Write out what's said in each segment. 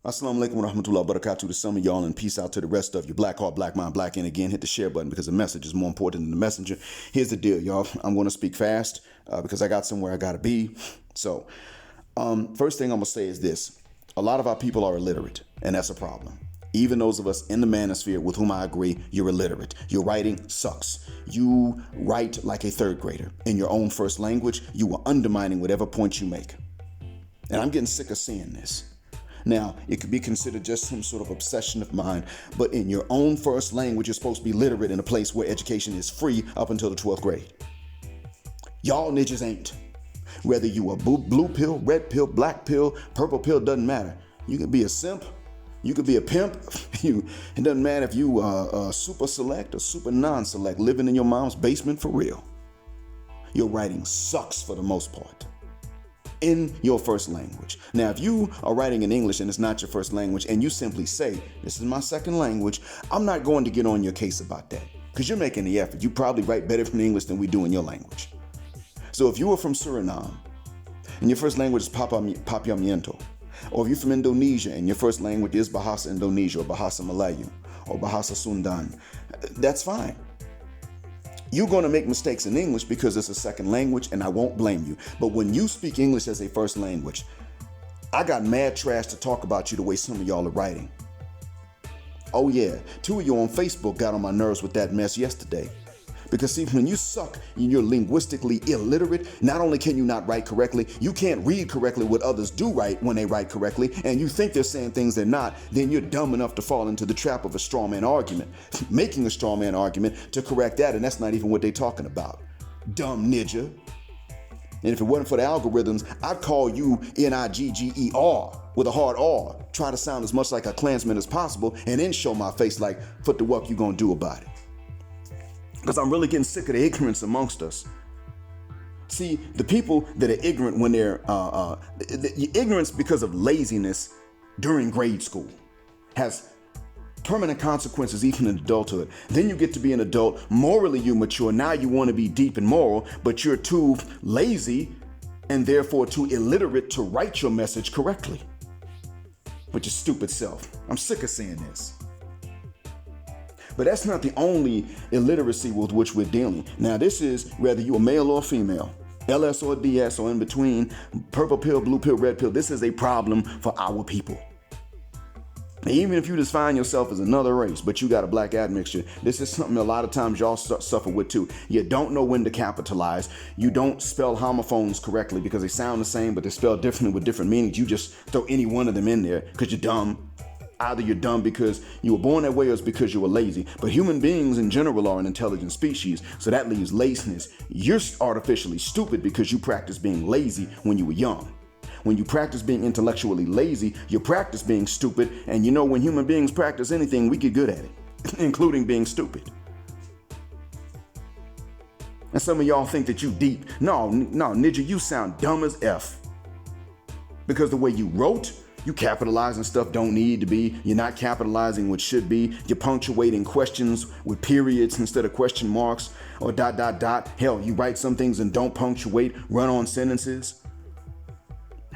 Assalamu alaikum wa rahmatullahi wa barakatuh to some of y'all, and peace out to the rest of you. Black heart, black mind, black in. Again, hit the share button because the message is more important than the messenger. Here's the deal, y'all. I'm going to speak fast because I got somewhere I got to be. So first thing I'm going to say is this. A lot of our people are illiterate, and that's a problem. Even those of us in the manosphere with whom I agree, you're illiterate. Your writing sucks. You write like a third grader. In your own first language, you are undermining whatever point you make. And I'm getting sick of seeing this. Now, it could be considered just some sort of obsession of mine, but in your own first language, you're supposed to be literate in a place where education is free up until the 12th grade. Y'all niggas ain't. Whether you a blue pill, red pill, black pill, purple pill, doesn't matter. You could be a simp. You could be a pimp. It doesn't matter if you are super select or super non-select, living in your mom's basement for real. Your writing sucks for the most part. In your first language. Now, if you are writing in English and it's not your first language and you simply say, this is my second language, I'm not going to get on your case about that because you're making the effort. You probably write better from English than we do in your language. So if you are from Suriname and your first language is Papiamiento, or if you're from Indonesia and your first language is Bahasa Indonesia or Bahasa Melayu or Bahasa Sundan, that's fine. You're going to make mistakes in English because it's a second language, and I won't blame you. But when you speak English as a first language, I got mad trash to talk about you the way some of y'all are writing. Oh yeah, 2 of you on Facebook got on my nerves with that mess yesterday. Because see, when you suck and you're linguistically illiterate, not only can you not write correctly, you can't read correctly what others do write when they write correctly, and you think they're saying things they're not, then you're dumb enough to fall into the trap of a straw man argument, making a straw man argument to correct that, and that's not even what they're talking about. Dumb ninja. And if it wasn't for the algorithms, I'd call you Nigger with a hard R, try to sound as much like a Klansman as possible, and then show my face like, what the fuck you gonna do about it? Because I'm really getting sick of the ignorance amongst us. See, the people that are ignorant when they're, the ignorance because of laziness during grade school has permanent consequences even in adulthood. Then you get to be an adult, morally you mature, now you want to be deep and moral, but you're too lazy and therefore too illiterate to write your message correctly. With your stupid self. I'm sick of seeing this. But that's not the only illiteracy with which we're dealing. Now, this is whether you're a male or female, LS or DS or in between, purple pill, blue pill, red pill. This is a problem for our people. Now, even if you define yourself as another race, but you got a black admixture, this is something a lot of times y'all suffer with too. You don't know when to capitalize. You don't spell homophones correctly because they sound the same, but they're spelled differently with different meanings. You just throw any one of them in there because you're dumb. Either you're dumb because you were born that way or it's because you were lazy. But human beings in general are an intelligent species, so that leaves laziness. You're artificially stupid because you practice being lazy when you were young. When you practice being intellectually lazy, you practice being stupid, and you know when human beings practice anything, we get good at it, including being stupid. And some of y'all think that you deep. No, Ninja, you sound dumb as F. Because the way you wrote, you capitalizing stuff don't need to be. You're not capitalizing what should be. You're punctuating questions with periods instead of question marks or ... Hell, you write some things and don't punctuate, run-on sentences.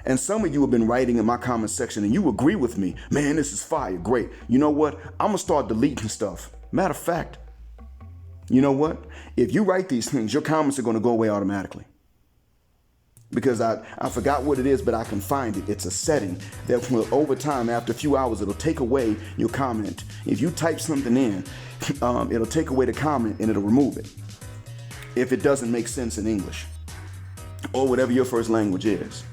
And some of you have been writing in my comment section and you agree with me. Man, this is fire, great. You know what? I'm gonna start deleting stuff. Matter of fact, you know what? If you write these things, your comments are gonna go away automatically. Because I forgot what it is, but I can find it. It's a setting that will, over time, after a few hours, it'll take away your comment. If you type something in, it'll take away the comment and it'll remove it if it doesn't make sense in English or whatever your first language is.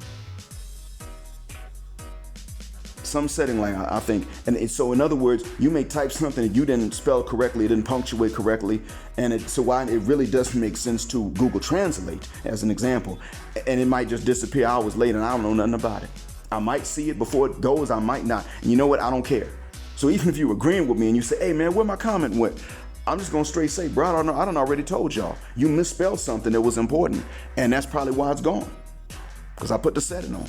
Some setting like I think, and so in other words, you may type something that you didn't spell correctly, it didn't punctuate correctly, and it really doesn't make sense to Google Translate as an example, and it might just disappear hours later, and I don't know nothing about it. I might see it before it goes, I might not, and you know what? I don't care. So even if you're agreeing with me and you say, hey man, where my comment went? I'm just gonna straight say, bro, I don't already told y'all. You misspelled something that was important, and that's probably why it's gone, because I put the setting on.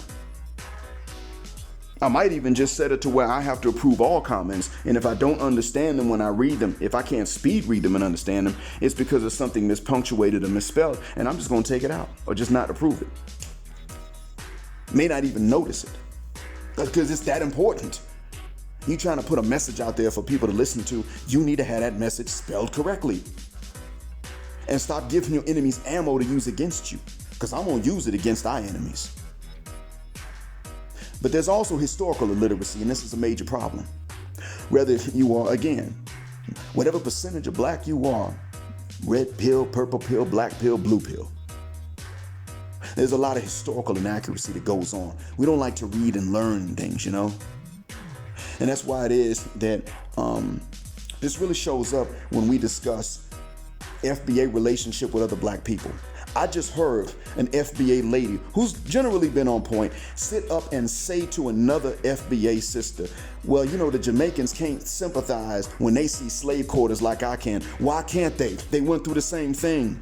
I might even just set it to where I have to approve all comments, and if I don't understand them when I read them, if I can't speed read them and understand them, it's because of something mispunctuated or misspelled, and I'm just going to take it out or just not approve it. May not even notice it because it's that important. You trying to put a message out there for people to listen to, you need to have that message spelled correctly. And stop giving your enemies ammo to use against you, because I'm going to use it against our enemies. But there's also historical illiteracy, and this is a major problem. Whether you are, again, whatever percentage of black you are, red pill, purple pill, black pill, blue pill, there's a lot of historical inaccuracy that goes on. We don't like to read and learn things, you know? And that's why it is that this really shows up when we discuss FBA relationship with other black people. I just heard an FBA lady who's generally been on point sit up and say to another FBA sister, well, you know, the Jamaicans can't sympathize when they see slave quarters like I can. Why can't they? They went through the same thing.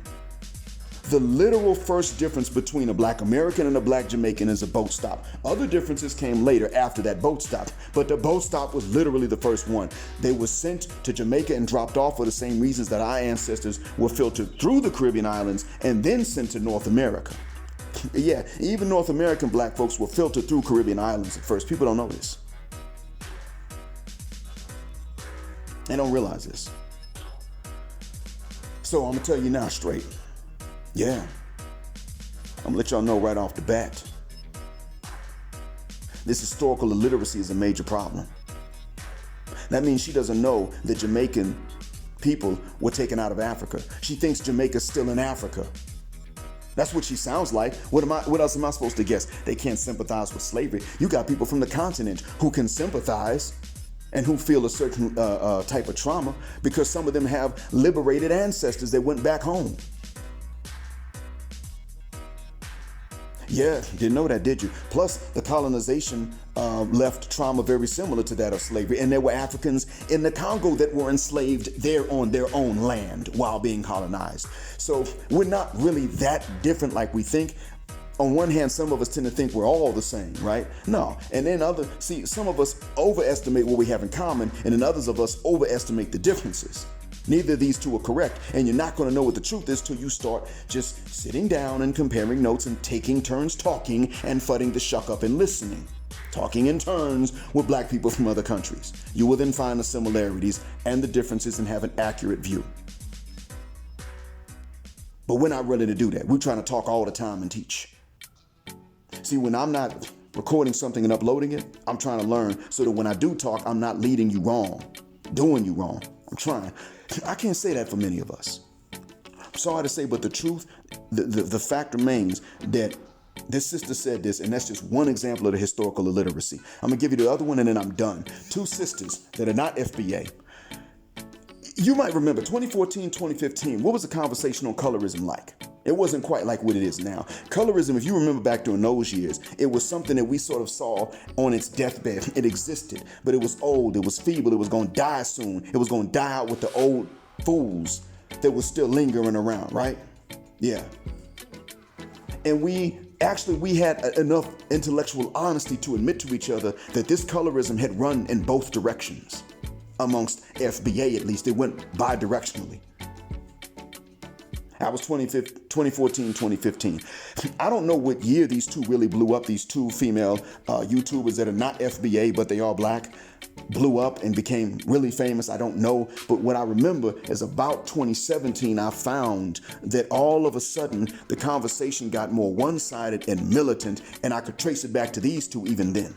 The literal first difference between a black American and a black Jamaican is a boat stop. Other differences came later after that boat stop, but the boat stop was literally the first one. They were sent to Jamaica and dropped off for the same reasons that our ancestors were filtered through the Caribbean islands and then sent to North America. Yeah, even North American black folks were filtered through Caribbean islands at first. People don't know this. They don't realize this. So I'm gonna tell you now straight. Yeah, I'm gonna let y'all know right off the bat. This historical illiteracy is a major problem. That means she doesn't know that Jamaican people were taken out of Africa. She thinks Jamaica's still in Africa. That's what she sounds like. What else am I supposed to guess? They can't sympathize with slavery. You got people from the continent who can sympathize and who feel a certain type of trauma because some of them have liberated ancestors that went back home. Yeah, didn't know that, did you? Plus, the colonization left trauma very similar to that of slavery. And there were Africans in the Congo that were enslaved there on their own land while being colonized. So we're not really that different like we think. On one hand, some of us tend to think we're all the same, right? No. And then some of us overestimate what we have in common, and then others of us overestimate the differences. Neither of these two are correct, and you're not going to know what the truth is till you start just sitting down and comparing notes and taking turns talking and fudding the shuck up and listening. Talking in turns with black people from other countries. You will then find the similarities and the differences and have an accurate view. But we're not ready to do that. We're trying to talk all the time and teach. See, when I'm not recording something and uploading it, I'm trying to learn so that when I do talk, I'm not leading you wrong, doing you wrong. I'm trying. I can't say that for many of us. I'm sorry to say, but the truth, the fact remains that this sister said this, and that's just one example of the historical illiteracy. I'm going to give you the other one, and then I'm done. Two sisters that are not FBA. You might remember 2014, 2015, what was the conversation on colorism like? It wasn't quite like what it is now. Colorism, if you remember back during those years, it was something that we sort of saw on its deathbed. It existed, but it was old, it was feeble, it was going to die soon. It was going to die out with the old fools that were still lingering around, right? Yeah. And we had enough intellectual honesty to admit to each other that this colorism had run in both directions. Amongst FBA, at least, it went bi-directionally. That was 2014, 2015. I don't know what year these two really blew up. These two female YouTubers that are not FBA, but they are black, blew up and became really famous. I don't know. But what I remember is about 2017, I found that all of a sudden the conversation got more one-sided and militant, and I could trace it back to these two even then.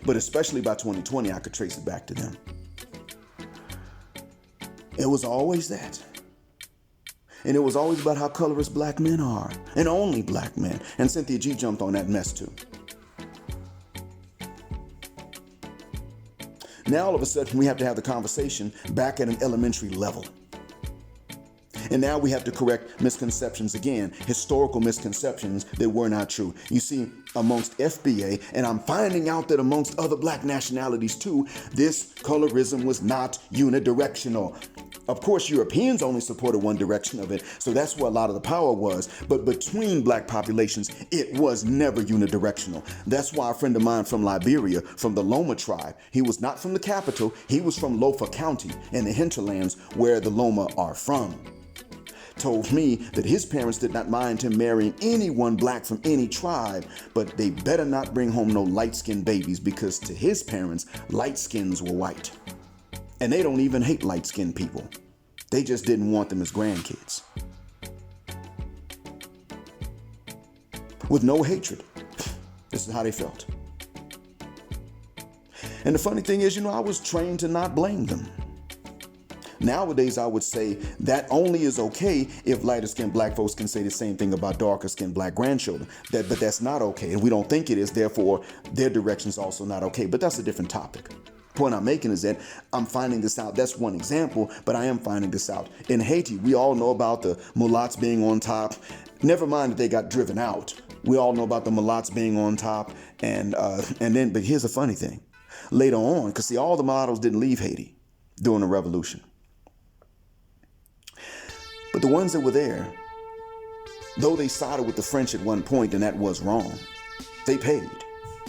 But especially by 2020, I could trace it back to them. It was always that. And it was always about how colorist black men are, and only black men. And Cynthia G jumped on that mess too. Now all of a sudden we have to have the conversation back at an elementary level. And now we have to correct misconceptions again, historical misconceptions that were not true. You see, amongst FBA, and I'm finding out that amongst other black nationalities too, this colorism was not unidirectional. Of course, Europeans only supported one direction of it, so that's where a lot of the power was. But between black populations, it was never unidirectional. That's why a friend of mine from Liberia, from the L.O.M tribe, he was not from the capital, he was from Lofa County in the hinterlands where the L.O.M are from. told me that his parents did not mind him marrying anyone black from any tribe, but they better not bring home no light-skinned babies because to his parents, light skins were white. And they don't even hate light-skinned people. They just didn't want them as grandkids. With no hatred. This is how they felt. And the funny thing is, I was trained to not blame them. Nowadays, I would say that only is okay if lighter-skinned black folks can say the same thing about darker-skinned black grandchildren. But that's not okay, and we don't think it is. Therefore, their direction is also not okay. But that's a different topic. The point I'm making is that I'm finding this out. That's one example, but I am finding this out. In Haiti, we all know about the mulattoes being on top. Never mind that they got driven out. We all know about the mulattoes being on top, but here's the funny thing. Later on, because see, all the mulattoes didn't leave Haiti during the revolution. But the ones that were there, though they sided with the French at one point, and that was wrong, they paid.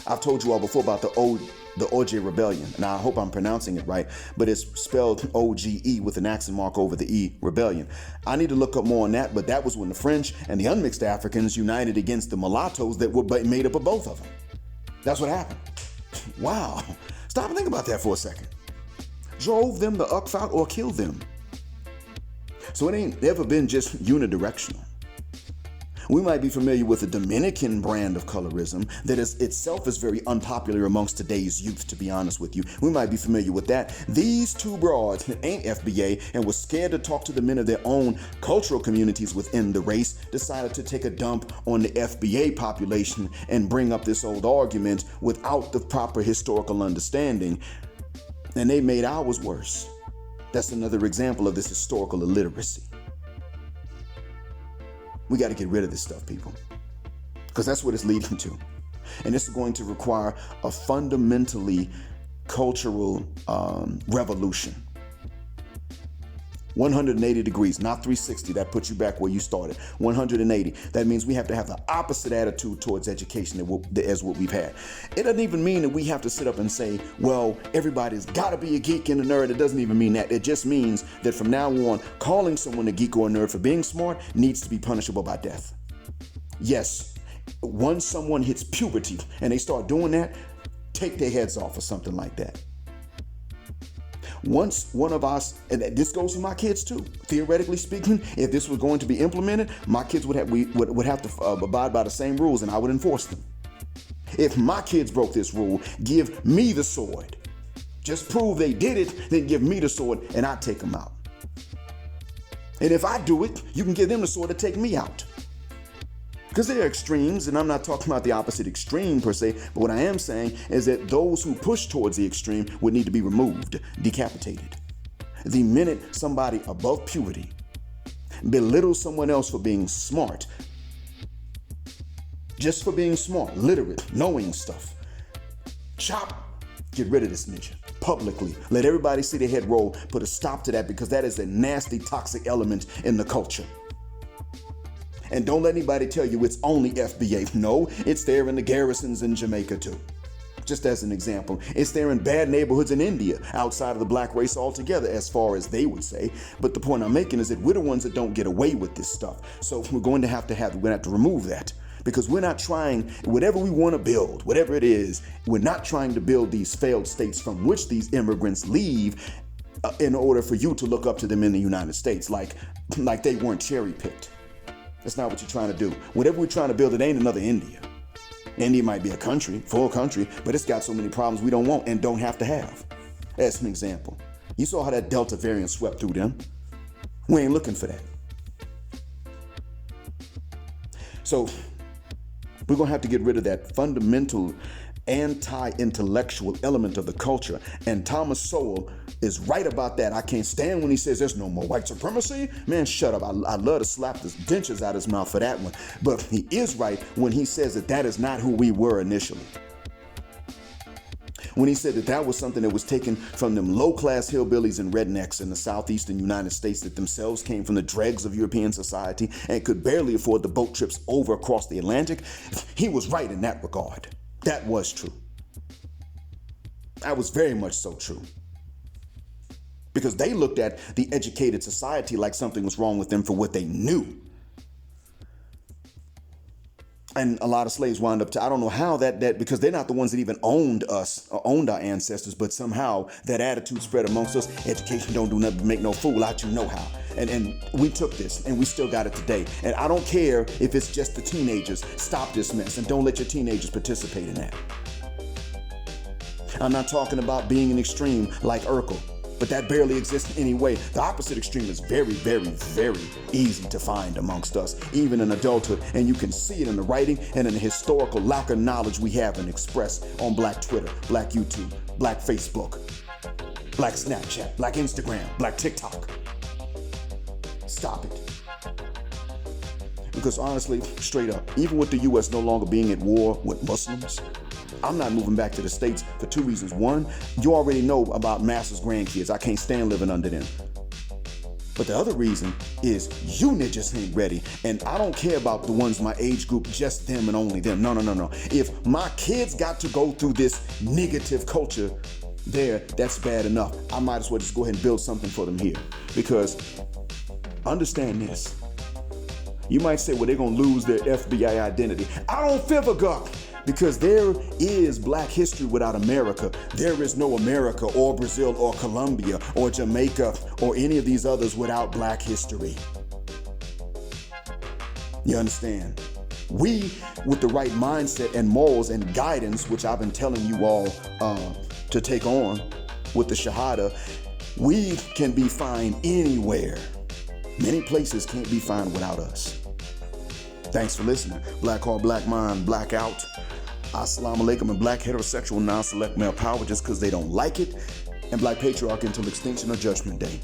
I've told you all before about the OJ Rebellion, and I hope I'm pronouncing it right, but it's spelled O-G-E with an accent mark over the E, Rebellion. I need to look up more on that, but that was when the French and the unmixed Africans united against the mulattoes that were made up of both of them. That's what happened. Wow. Stop and think about that for a second. Drove them the uck out or killed them. So it ain't ever been just unidirectional. We might be familiar with the Dominican brand of colorism that is itself is very unpopular amongst today's youth, to be honest with you. We might be familiar with that. These two broads that ain't FBA and was scared to talk to the men of their own cultural communities within the race decided to take a dump on the FBA population and bring up this old argument without the proper historical understanding. And they made ours worse. That's another example of this historical illiteracy. We got to get rid of this stuff, people, because that's what it's leading to. And this is going to require a fundamentally cultural revolution. 180 degrees, not 360. That puts you back where you started. 180. That means we have to have the opposite attitude towards education as what we've had. It doesn't even mean that we have to sit up and say, well, everybody's got to be a geek and a nerd. It doesn't even mean that. It just means that from now on, calling someone a geek or a nerd for being smart needs to be punishable by death. Yes, once someone hits puberty and they start doing that, take their heads off or something like that. Once one of us, and this goes for my kids too, theoretically speaking, if this was going to be implemented, my kids would have to abide by the same rules and I would enforce them. If my kids broke this rule, give me the sword. Just prove they did it, then give me the sword and I'd take them out. And if I do it, you can give them the sword to take me out. Because there are extremes, and I'm not talking about the opposite extreme per se, but what I am saying is that those who push towards the extreme would need to be removed, decapitated. The minute somebody above puberty belittles someone else for being smart, just for being smart, literate, knowing stuff, chop, get rid of this ninja publicly. Let everybody see their head roll, put a stop to that because that is a nasty, toxic element in the culture. And don't let anybody tell you it's only FBA. No, it's there in the garrisons in Jamaica too. Just as an example, it's there in bad neighborhoods in India, outside of the black race altogether, as far as they would say. But the point I'm making is that we're the ones that don't get away with this stuff. So we're going to have to remove that. Because we're not trying, whatever we want to build, whatever it is, we're not trying to build these failed states from which these immigrants leave in order for you to look up to them in the United States, like they weren't cherry-picked. That's not what you're trying to do. Whatever we're trying to build, it ain't another India. India might be a country, full country, but it's got so many problems we don't want and don't have to have. As an example, you saw how that Delta variant swept through them. We ain't looking for that. So we're going to have to get rid of that fundamental anti-intellectual element of the culture. And Thomas Sowell is right about that. I can't stand when he says there's no more white supremacy. Man, shut up. I'd love to slap the dentures out of his mouth for that one. But he is right when he says that is not who we were initially. When he said that was something that was taken from them low-class hillbillies and rednecks in the southeastern United States that themselves came from the dregs of European society and could barely afford the boat trips over across the Atlantic, he was right in that regard. That was true. That was very much so true. because they looked at the educated society like something was wrong with them for what they knew. And a lot of slaves wound up I don't know how that because they're not the ones that even owned us or owned our ancestors, but somehow that attitude spread amongst us. Education don't do nothing but make no fool out you know how. And we took this and we still got it today. And I don't care if it's just the teenagers. Stop this mess and don't let your teenagers participate in that. I'm not talking about being an extreme like Urkel, but that barely exists anyway. The opposite extreme is very, very, very easy to find amongst us, even in adulthood. And you can see it in the writing and in the historical lack of knowledge we have and express on Black Twitter, Black YouTube, Black Facebook, Black Snapchat, Black Instagram, Black TikTok. Stop it. Because honestly, straight up, even with the U.S. no longer being at war with Muslims, I'm not moving back to the States for two reasons. One, you already know about Master's grandkids. I can't stand living under them. But the other reason is you niggas ain't ready. And I don't care about the ones my age group, just them and only them. No. If my kids got to go through this negative culture there, that's bad enough. I might as well just go ahead and build something for them here. Because understand this. You might say, well, they're going to lose their FBI identity. I don't feel a guck. Because there is Black history without America. There is no America or Brazil or Colombia or Jamaica or any of these others without Black history. You understand? We, with the right mindset and morals and guidance, which I've been telling you all to take on with the Shahada, we can be fine anywhere. Many places can't be fine without us. Thanks for listening. Black Heart, Black Mind, Black Out. Assalamu alaikum, and Black heterosexual non-select male power just because they don't like it, and Black patriarchy until extinction or judgment day.